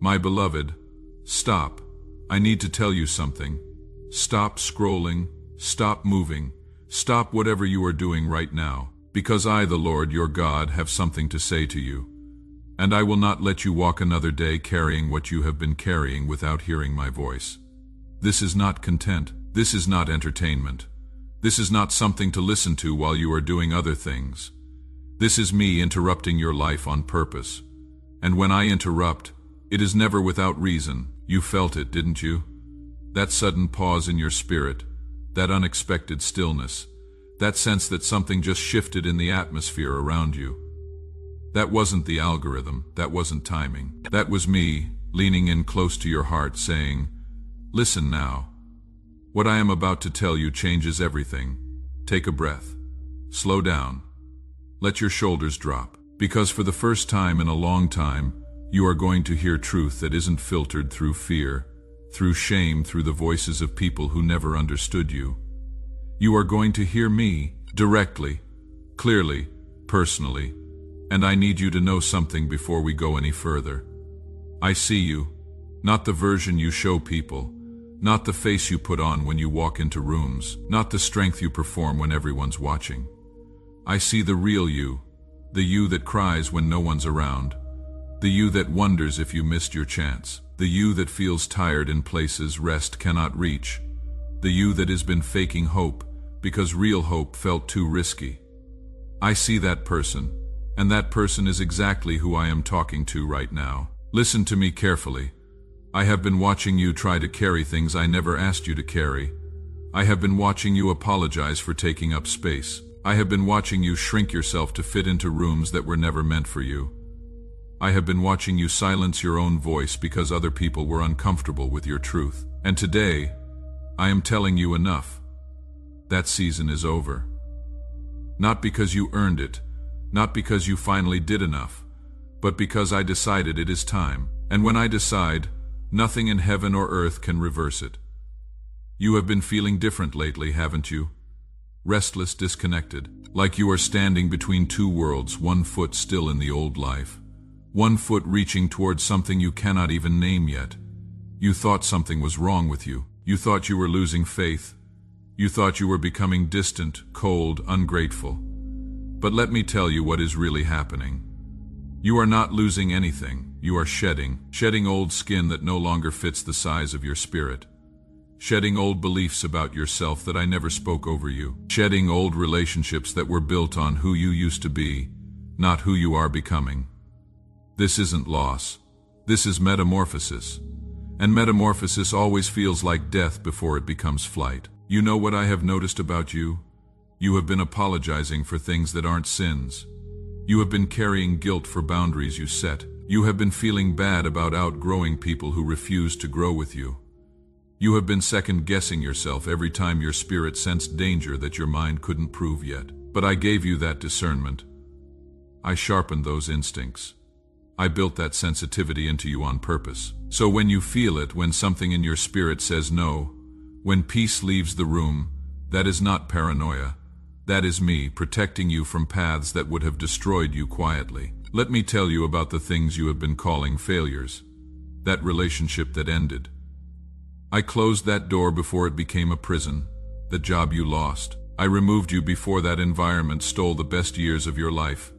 My beloved, stop. I need to tell you something. Stop scrolling, stop moving, stop whatever you are doing right now, because I, the Lord your God, have something to say to you. And I will not let you walk another day carrying what you have been carrying without hearing my voice. This is not content. This is not entertainment. This is not something to listen to while you are doing other things. This is me interrupting your life on purpose. And when I interrupt, it is never without reason. You felt it, didn't you? That sudden pause in your spirit, that unexpected stillness, that sense that something just shifted in the atmosphere around you. That wasn't the algorithm, that wasn't timing. That was me, leaning in close to your heart, saying, listen now. What I am about to tell you changes everything. Take a breath. Slow down. Let your shoulders drop. Because for the first time in a long time, you are going to hear truth that isn't filtered through fear, through shame, through the voices of people who never understood you. You are going to hear me directly, clearly, personally, and I need you to know something before we go any further. I see you, not the version you show people, not the face you put on when you walk into rooms, not the strength you perform when everyone's watching. I see the real you, the you that cries when no one's around, the you that wonders if you missed your chance, the you that feels tired in places rest cannot reach, the you that has been faking hope because real hope felt too risky. I see that person, and that person is exactly who I am talking to right now. Listen to me carefully. I have been watching you try to carry things I never asked you to carry. I have been watching you apologize for taking up space. I have been watching you shrink yourself to fit into rooms that were never meant for you. I have been watching you silence your own voice because other people were uncomfortable with your truth. And today, I am telling you enough. That season is over. Not because you earned it, not because you finally did enough, but because I decided it is time. And when I decide, nothing in heaven or earth can reverse it. You have been feeling different lately, haven't you? Restless, disconnected, like you are standing between two worlds, one foot still in the old life, one foot reaching towards something you cannot even name yet. You thought something was wrong with you. You thought you were losing faith. You thought you were becoming distant, cold, ungrateful. But let me tell you what is really happening. You are not losing anything. You are shedding old skin that no longer fits the size of your spirit. Shedding old beliefs about yourself that I never spoke over you. Shedding old relationships that were built on who you used to be, not who you are becoming. This isn't loss. This is metamorphosis. And metamorphosis always feels like death before it becomes flight. You know what I have noticed about you? You have been apologizing for things that aren't sins. You have been carrying guilt for boundaries you set. You have been feeling bad about outgrowing people who refuse to grow with you. You have been second-guessing yourself every time your spirit sensed danger that your mind couldn't prove yet. But I gave you that discernment. I sharpened those instincts. I built that sensitivity into you on purpose. So when you feel it, when something in your spirit says no, when peace leaves the room, that is not paranoia. That is me protecting you from paths that would have destroyed you quietly. Let me tell you about the things you have been calling failures. That relationship that ended. I closed that door before it became a prison. The job you lost. I removed you before that environment stole the best years of your life.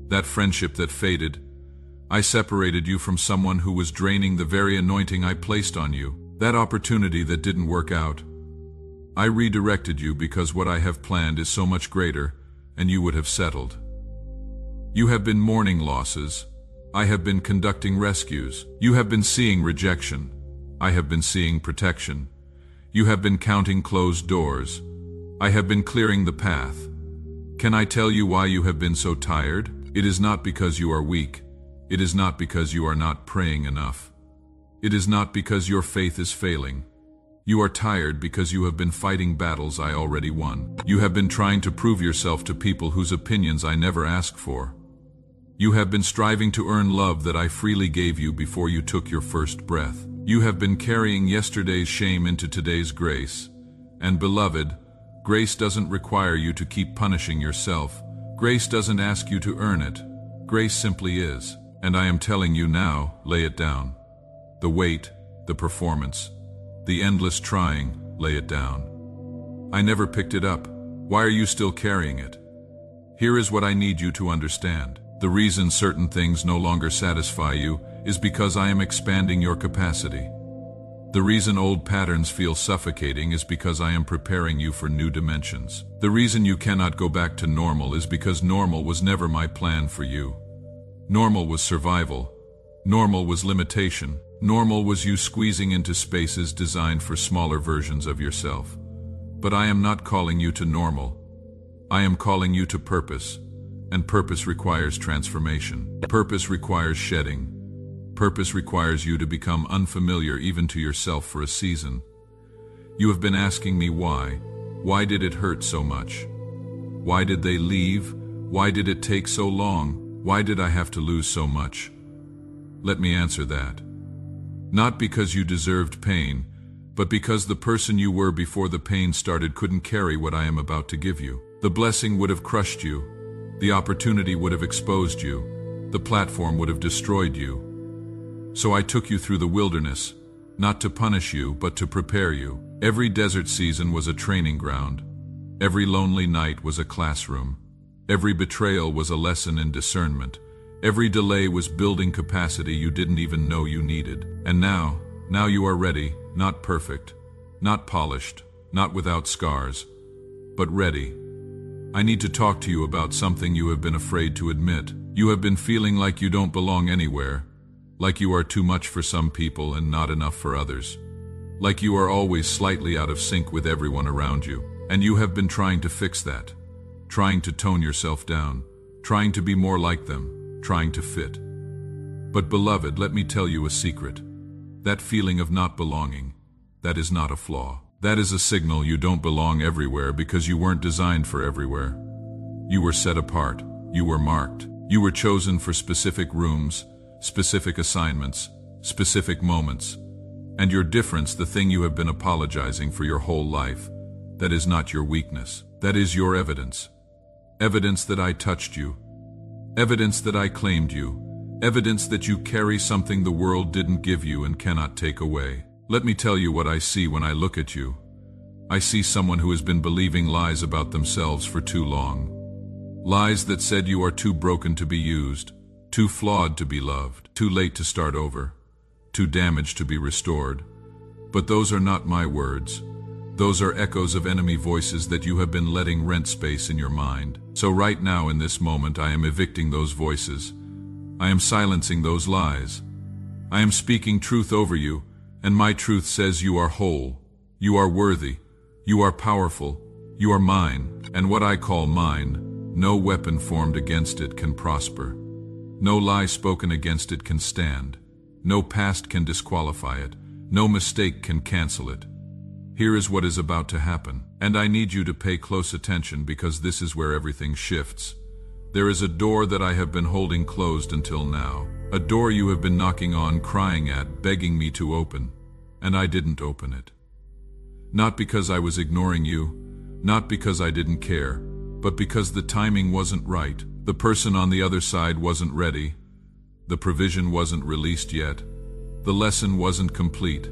That friendship that faded. I separated you from someone who was draining the very anointing I placed on you. That opportunity that didn't work out. I redirected you because what I have planned is so much greater, and you would have settled. You have been mourning losses. I have been conducting rescues. You have been seeing rejection. I have been seeing protection. You have been counting closed doors. I have been clearing the path. Can I tell you why you have been so tired? It is not because you are weak. It is not because you are not praying enough. It is not because your faith is failing. You are tired because you have been fighting battles I already won. You have been trying to prove yourself to people whose opinions I never asked for. You have been striving to earn love that I freely gave you before you took your first breath. You have been carrying yesterday's shame into today's grace. And beloved, grace doesn't require you to keep punishing yourself. Grace doesn't ask you to earn it. Grace simply is. And I am telling you now, lay it down. The weight, the performance, the endless trying, lay it down. I never picked it up. Why are you still carrying it? Here is what I need you to understand. The reason certain things no longer satisfy you is because I am expanding your capacity. The reason old patterns feel suffocating is because I am preparing you for new dimensions. The reason you cannot go back to normal is because normal was never my plan for you. Normal was survival. Normal was limitation. Normal was you squeezing into spaces designed for smaller versions of yourself. But I am not calling you to normal. I am calling you to purpose. And purpose requires transformation. Purpose requires shedding. Purpose requires you to become unfamiliar even to yourself for a season. You have been asking me why. Why did it hurt so much? Why did they leave? Why did it take so long? Why did I have to lose so much? Let me answer that. Not because you deserved pain, but because the person you were before the pain started couldn't carry what I am about to give you. The blessing would have crushed you. The opportunity would have exposed you. The platform would have destroyed you. So I took you through the wilderness, not to punish you, but to prepare you. Every desert season was a training ground. Every lonely night was a classroom. Every betrayal was a lesson in discernment. Every delay was building capacity you didn't even know you needed. And now you are ready, not perfect, not polished, not without scars, but ready. I need to talk to you about something you have been afraid to admit. You have been feeling like you don't belong anywhere. Like you are too much for some people and not enough for others. Like you are always slightly out of sync with everyone around you. And you have been trying to fix that. Trying to tone yourself down. Trying to be more like them. Trying to fit. But beloved, let me tell you a secret. That feeling of not belonging, that is not a flaw. That is a signal you don't belong everywhere because you weren't designed for everywhere. You were set apart. You were marked. You were chosen for specific rooms, specific assignments, specific moments. And your difference, the thing you have been apologizing for your whole life, that is not your weakness. That is your evidence. Evidence that I touched you. Evidence that I claimed you. Evidence that you carry something the world didn't give you and cannot take away. Let me tell you what I see when I look at you. I see someone who has been believing lies about themselves for too long. Lies that said you are too broken to be used, too flawed to be loved, too late to start over, too damaged to be restored. But those are not my words. Those are echoes of enemy voices that you have been letting rent space in your mind. So right now in this moment I am evicting those voices. I am silencing those lies. I am speaking truth over you, and my truth says you are whole, you are worthy, you are powerful, you are mine, and what I call mine, no weapon formed against it can prosper. No lie spoken against it can stand. No past can disqualify it. No mistake can cancel it. Here is what is about to happen, and I need you to pay close attention because this is where everything shifts. There is a door that I have been holding closed until now, a door you have been knocking on, crying at, begging me to open, and I didn't open it. Not because I was ignoring you, not because I didn't care, but because the timing wasn't right. The person on the other side wasn't ready. The provision wasn't released yet. The lesson wasn't complete.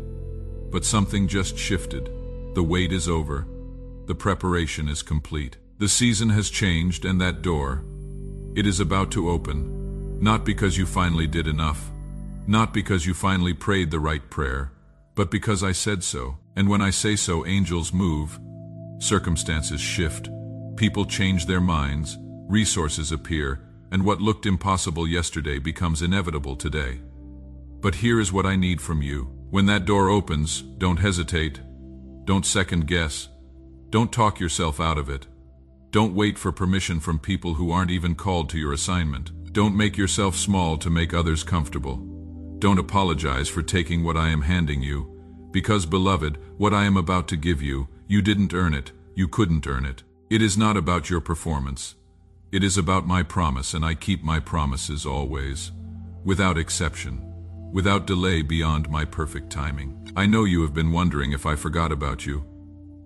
But something just shifted. The wait is over. The preparation is complete. The season has changed, and that door, it is about to open. Not because you finally did enough. Not because you finally prayed the right prayer. But because I said so. And when I say so, angels move. Circumstances shift. People change their minds. Resources appear, and what looked impossible yesterday becomes inevitable today. But here is what I need from you. When that door opens, don't hesitate. Don't second guess. Don't talk yourself out of it. Don't wait for permission from people who aren't even called to your assignment. Don't make yourself small to make others comfortable. Don't apologize for taking what I am handing you. Because, beloved, what I am about to give you, you didn't earn it. You couldn't earn it. It is not about your performance. It is about my promise, and I keep my promises always, without exception, without delay beyond my perfect timing. I know you have been wondering if I forgot about you,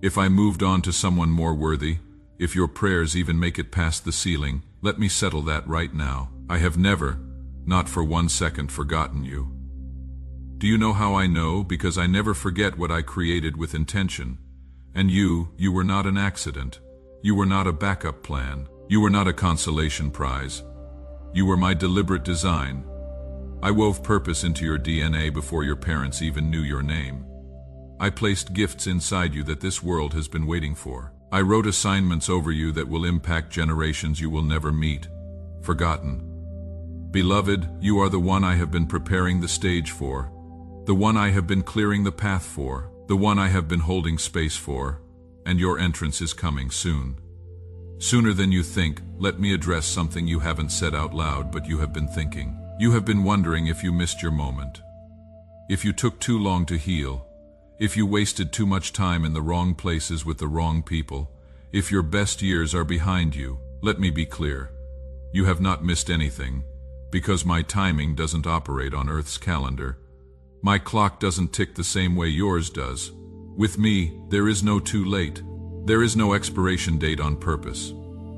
if I moved on to someone more worthy, if your prayers even make it past the ceiling. Let me settle that right now. I have never not for 1 second forgotten you. Do you know how I know? Because I never forget what I created with intention. And you were not an accident. You were not a backup plan. You were not a consolation prize. You were my deliberate design. I wove purpose into your DNA before your parents even knew your name. I placed gifts inside you that this world has been waiting for. I wrote assignments over you that will impact generations you will never meet. Forgotten. Beloved, you are the one I have been preparing the stage for, the one I have been clearing the path for, the one I have been holding space for, and your entrance is coming soon. Sooner than you think. Let me address something you haven't said out loud, but you have been thinking. You have been wondering if you missed your moment, if you took too long to heal, if you wasted too much time in the wrong places with the wrong people, if your best years are behind you. Let me be clear. You have not missed anything, because my timing doesn't operate on Earth's calendar. My clock doesn't tick the same way yours does. With me, there is no too late. There is no expiration date on purpose.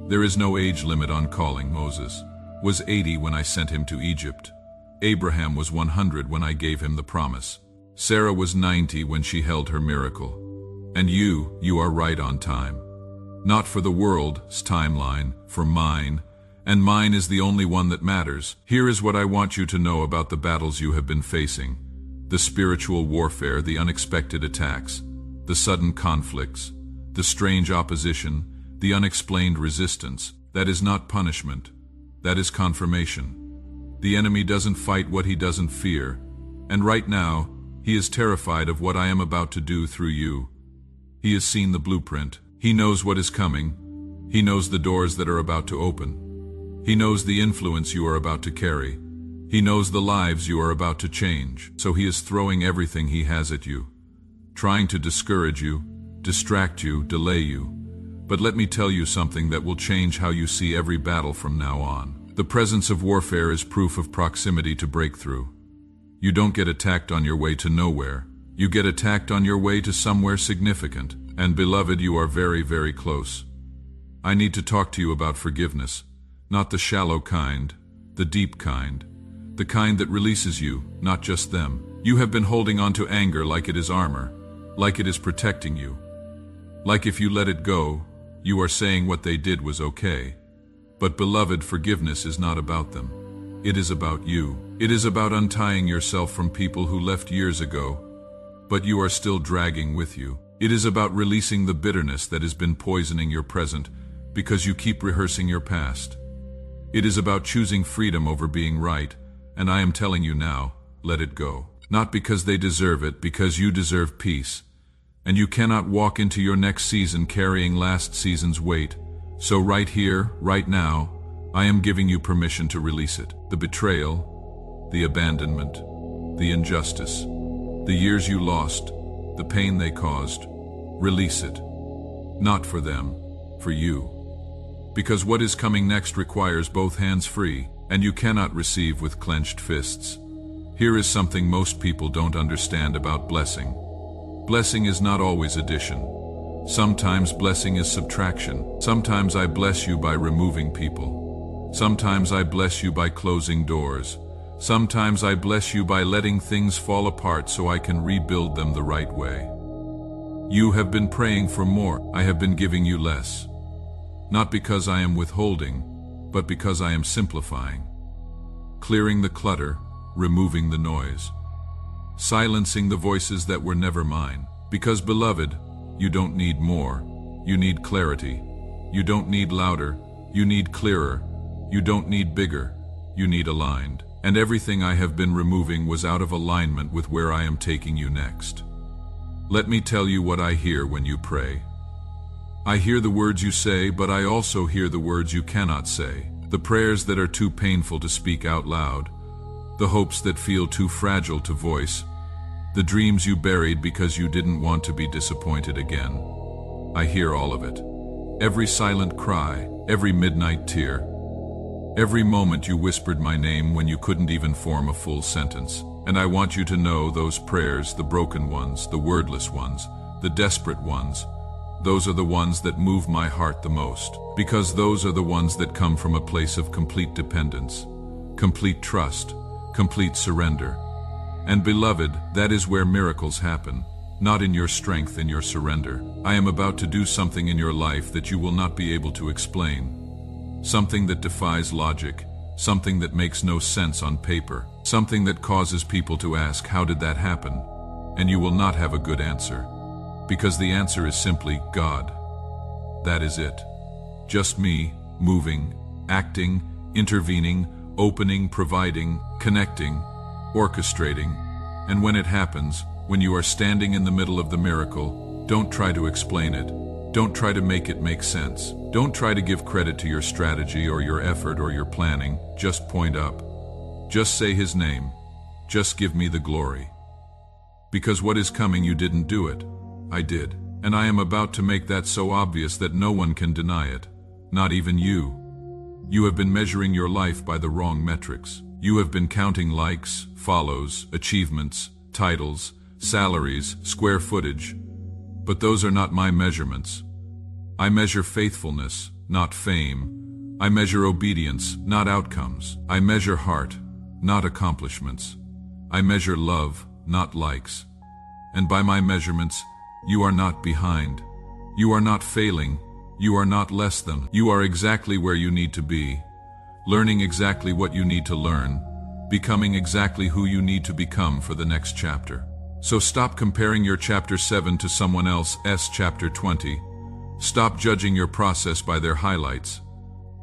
There is no age limit on calling. Moses was 80 when I sent him to Egypt. Abraham was 100 when I gave him the promise. Sarah was 90 when she held her miracle. And you are right on time. Not for the world's timeline, for mine, and mine is the only one that matters. Here is what I want you to know about the battles you have been facing, the spiritual warfare, the unexpected attacks, the sudden conflicts, the strange opposition, the unexplained resistance. That is not punishment. That is confirmation. The enemy doesn't fight what he doesn't fear, and right now, he is terrified of what I am about to do through you. He has seen the blueprint. He knows what is coming. He knows the doors that are about to open. He knows the influence you are about to carry. He knows the lives you are about to change. So he is throwing everything he has at you, trying to discourage you, distract you, delay you. But let me tell you something that will change how you see every battle from now on. The presence of warfare is proof of proximity to breakthrough. You don't get attacked on your way to nowhere. You get attacked on your way to somewhere significant. And beloved, you are very, very close. I need to talk to you about forgiveness, not the shallow kind, the deep kind, the kind that releases you, not just them. You have been holding on to anger like it is armor, like it is protecting you. Like if you let it go, you are saying what they did was okay. But beloved, forgiveness is not about them. It is about you. It is about untying yourself from people who left years ago, but you are still dragging with you. It is about releasing the bitterness that has been poisoning your present because you keep rehearsing your past. It is about choosing freedom over being right, and I am telling you now, let it go. Not because they deserve it, because you deserve peace. And you cannot walk into your next season carrying last season's weight. So right here, right now, I am giving you permission to release it. The betrayal, the abandonment, the injustice, the years you lost, the pain they caused, release it. Not for them, for you. Because what is coming next requires both hands free, and you cannot receive with clenched fists. Here is something most people don't understand about blessing. Blessing is not always addition. Sometimes blessing is subtraction. Sometimes I bless you by removing people. Sometimes I bless you by closing doors. Sometimes I bless you by letting things fall apart so I can rebuild them the right way. You have been praying for more. I have been giving you less. Not because I am withholding, but because I am simplifying. Clearing the clutter, removing the noise. Silencing the voices that were never mine. Because, beloved, you don't need more. You need clarity. You don't need louder. You need clearer. You don't need bigger. You need aligned. And everything I have been removing was out of alignment with where I am taking you next. Let me tell you what I hear when you pray. I hear the words you say, but I also hear the words you cannot say. The prayers that are too painful to speak out loud. The hopes that feel too fragile to voice. The dreams you buried because you didn't want to be disappointed again. I hear all of it. Every silent cry, every midnight tear. Every moment you whispered my name when you couldn't even form a full sentence. And I want you to know those prayers, the broken ones, the wordless ones, the desperate ones, those are the ones that move my heart the most. Because those are the ones that come from a place of complete dependence. complete trust, complete surrender. And beloved, that is where miracles happen, not in your strength and your surrender. I am about to do something in your life that you will not be able to explain. Something that defies logic, something that makes no sense on paper, something that causes people to ask, how did that happen? And you will not have a good answer, because the answer is simply God. That is it. Just me, moving, acting, intervening, opening, providing, connecting, orchestrating. And when it happens, when you are standing in the middle of the miracle, don't try to explain it. Don't try to make it make sense. Don't try to give credit to your strategy or your effort or your planning. Just point up. Just say His name. Just give me the glory. Because what is coming, you didn't do it. I did. And I am about to make that so obvious that no one can deny it. Not even you. You have been measuring your life by the wrong metrics. You have been counting likes, follows, achievements, titles, salaries, square footage. But those are not my measurements. I measure faithfulness, not fame. I measure obedience, not outcomes. I measure heart, not accomplishments. I measure love, not likes. And by my measurements, you are not behind. You are not failing. You are not less than. You are exactly where you need to be, learning exactly what you need to learn, becoming exactly who you need to become for the next chapter. So stop comparing your chapter 7 to someone else's chapter 20. Stop judging your process by their highlights.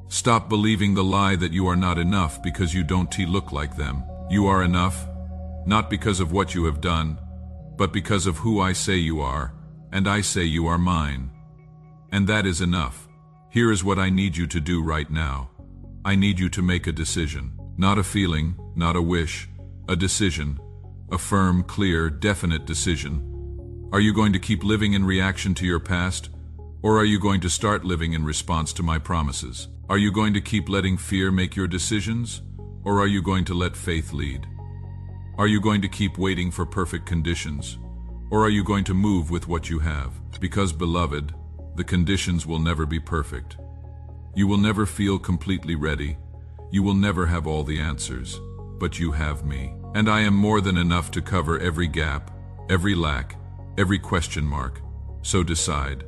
Stop believing the lie that you are not enough because you don't look like them. You are enough, not because of what you have done, but because of who I say you are, and I say you are mine. And that is enough. Here is what I need you to do right now. I need you to make a decision. Not a feeling, not a wish, a decision. A firm, clear, definite decision. Are you going to keep living in reaction to your past? Or are you going to start living in response to my promises? Are you going to keep letting fear make your decisions? Or are you going to let faith lead? Are you going to keep waiting for perfect conditions? Or are you going to move with what you have? Because, beloved, the conditions will never be perfect. You will never feel completely ready. You will never have all the answers. But you have me. And I am more than enough to cover every gap, every lack, every question mark. So decide.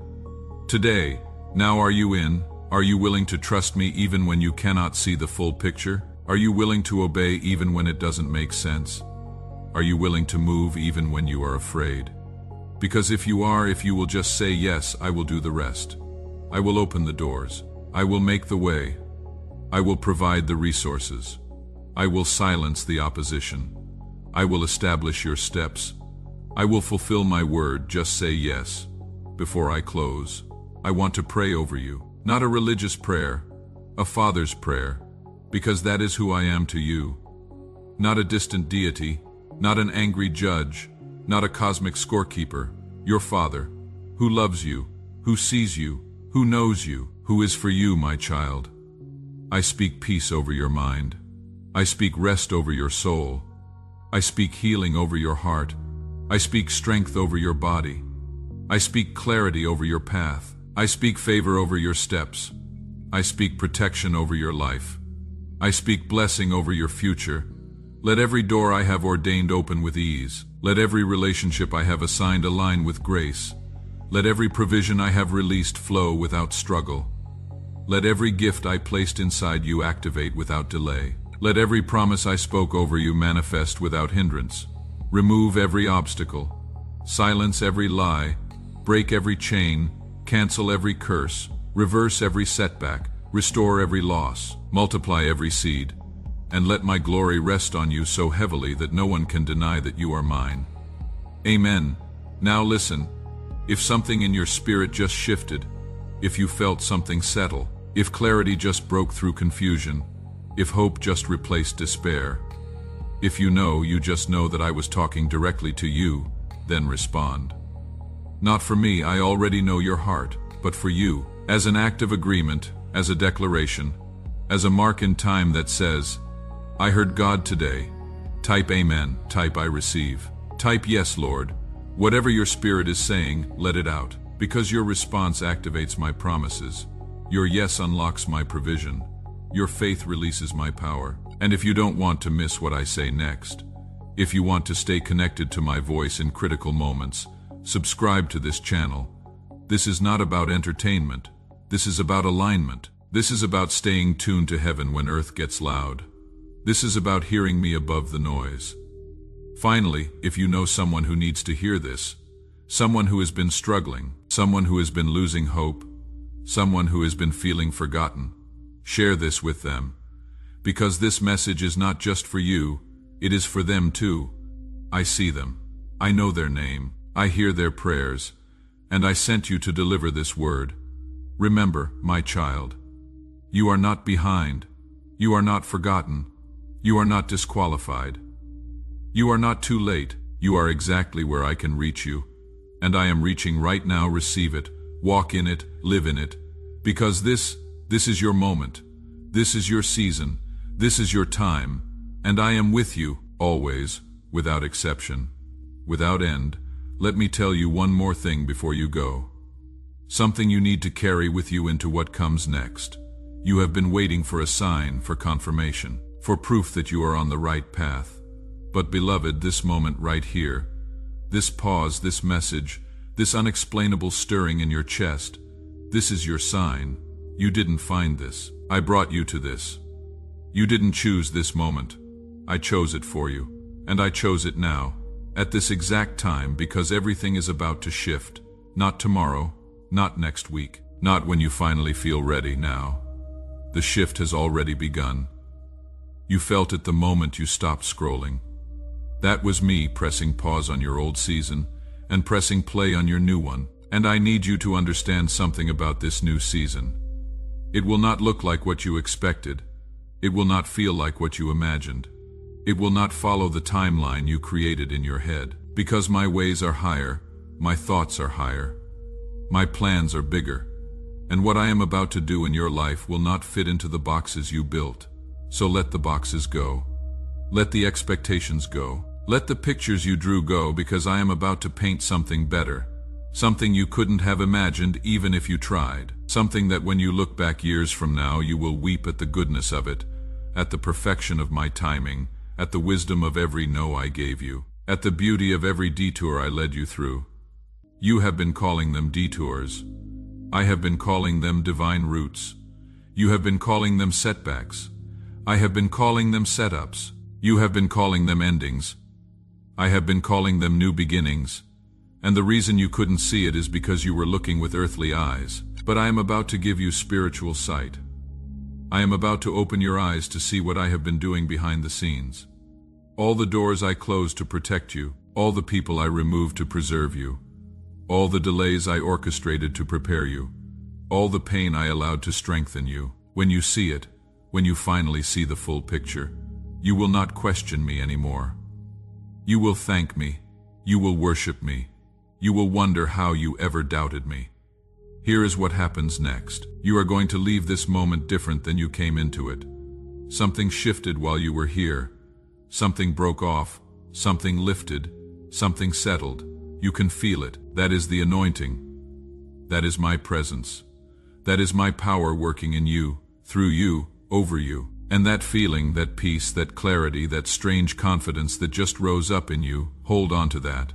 Today, now are you in? Are you willing to trust me even when you cannot see the full picture? Are you willing to obey even when it doesn't make sense? Are you willing to move even when you are afraid? Because if you will just say yes, I will do the rest. I will open the doors. I will make the way. I will provide the resources. I will silence the opposition. I will establish your steps. I will fulfill my word. Just say yes. Before I close, I want to pray over you. Not a religious prayer, a father's prayer, because that is who I am to you. Not a distant deity, not an angry judge, not a cosmic scorekeeper. Your Father, who loves you, who sees you, who knows you, who is for you, my child. I speak peace over your mind. I speak rest over your soul. I speak healing over your heart. I speak strength over your body. I speak clarity over your path. I speak favor over your steps. I speak protection over your life. I speak blessing over your future. Let every door I have ordained open with ease. Let every relationship I have assigned align with grace. Let every provision I have released flow without struggle. Let every gift I placed inside you activate without delay. Let every promise I spoke over you manifest without hindrance. Remove every obstacle. Silence every lie. Break every chain. Cancel every curse. Reverse every setback. Restore every loss. Multiply every seed. And let my glory rest on you so heavily that no one can deny that you are mine. Amen. Now listen. If something in your spirit just shifted, if you felt something settle, if clarity just broke through confusion, if hope just replaced despair, if you just know that I was talking directly to you, then respond. Not for me, I already know your heart, but for you, as an act of agreement, as a declaration, as a mark in time that says, I heard God today. Type Amen, type I receive. Type Yes, Lord. Whatever your spirit is saying, let it out, because your response activates my promises. Your yes unlocks my provision. Your faith releases my power. And if you don't want to miss what I say next, if you want to stay connected to my voice in critical moments, subscribe to this channel. This is not about entertainment. This is about alignment. This is about staying tuned to heaven when earth gets loud. This is about hearing me above the noise. Finally, if you know someone who needs to hear this, someone who has been struggling, someone who has been losing hope, someone who has been feeling forgotten, share this with them. Because this message is not just for you, it is for them too. I see them. I know their name. I hear their prayers. And I sent you to deliver this word. Remember, my child, you are not behind. You are not forgotten. You are not disqualified. You are not too late. You are exactly where I can reach you. And I am reaching right now. Receive it. Walk in it. Live in it. Because this is your moment. This is your season. This is your time. And I am with you, always, without exception, without end. Let me tell you one more thing before you go. Something you need to carry with you into what comes next. You have been waiting for a sign, for confirmation, for proof that you are on the right path. But beloved, this moment right here, this pause, this message, this unexplainable stirring in your chest, this is your sign. You didn't find this. I brought you to this. You didn't choose this moment. I chose it for you. And I chose it now, at this exact time, because everything is about to shift. Not tomorrow, not next week, not when you finally feel ready. Now. The shift has already begun. You felt it the moment you stopped scrolling. That was me pressing pause on your old season and pressing play on your new one. And I need you to understand something about this new season. It will not look like what you expected. It will not feel like what you imagined. It will not follow the timeline you created in your head. Because my ways are higher, my thoughts are higher, my plans are bigger. And what I am about to do in your life will not fit into the boxes you built. So let the boxes go. Let the expectations go. Let the pictures you drew go, because I am about to paint something better. Something you couldn't have imagined even if you tried. Something that when you look back years from now, you will weep at the goodness of it, at the perfection of my timing, at the wisdom of every no I gave you, at the beauty of every detour I led you through. You have been calling them detours. I have been calling them divine routes. You have been calling them setbacks. I have been calling them setups. You have been calling them endings. I have been calling them new beginnings. And the reason you couldn't see it is because you were looking with earthly eyes. But I am about to give you spiritual sight. I am about to open your eyes to see what I have been doing behind the scenes. All the doors I closed to protect you, all the people I removed to preserve you, all the delays I orchestrated to prepare you, all the pain I allowed to strengthen you. When you see it, when you finally see the full picture, you will not question me anymore. You will thank me. You will worship me. You will wonder how you ever doubted me. Here is what happens next. You are going to leave this moment different than you came into it. Something shifted while you were here. Something broke off. Something lifted. Something settled. You can feel it. That is the anointing. That is my presence. That is my power working in you, through you, over you. And that feeling, that peace, that clarity, that strange confidence that just rose up in you, hold on to that.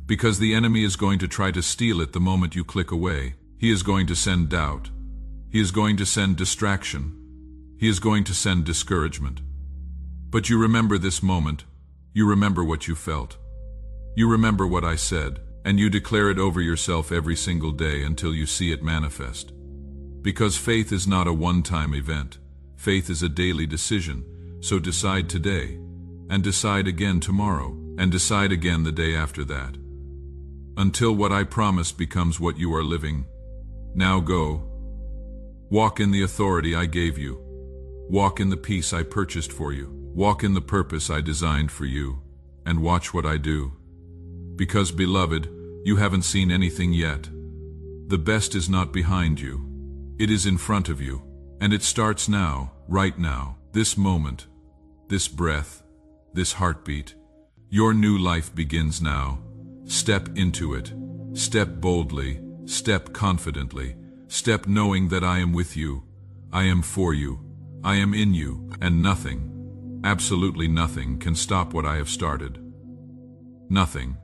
Because the enemy is going to try to steal it the moment you click away. He is going to send doubt. He is going to send distraction. He is going to send discouragement. But you remember this moment. You remember what you felt. You remember what I said, and you declare it over yourself every single day until you see it manifest. Because faith is not a one-time event. Faith is a daily decision. So decide today, and decide again tomorrow, and decide again the day after that. Until what I promised becomes what you are living. Now go. Walk in the authority I gave you. Walk in the peace I purchased for you. Walk in the purpose I designed for you. And watch what I do. Because, beloved, you haven't seen anything yet. The best is not behind you. It is in front of you. And it starts now, right now, this moment, this breath, this heartbeat. Your new life begins now. Step into it. Step boldly. Step confidently. Step knowing that I am with you. I am for you. I am in you, and Absolutely nothing can stop what I have started. Nothing,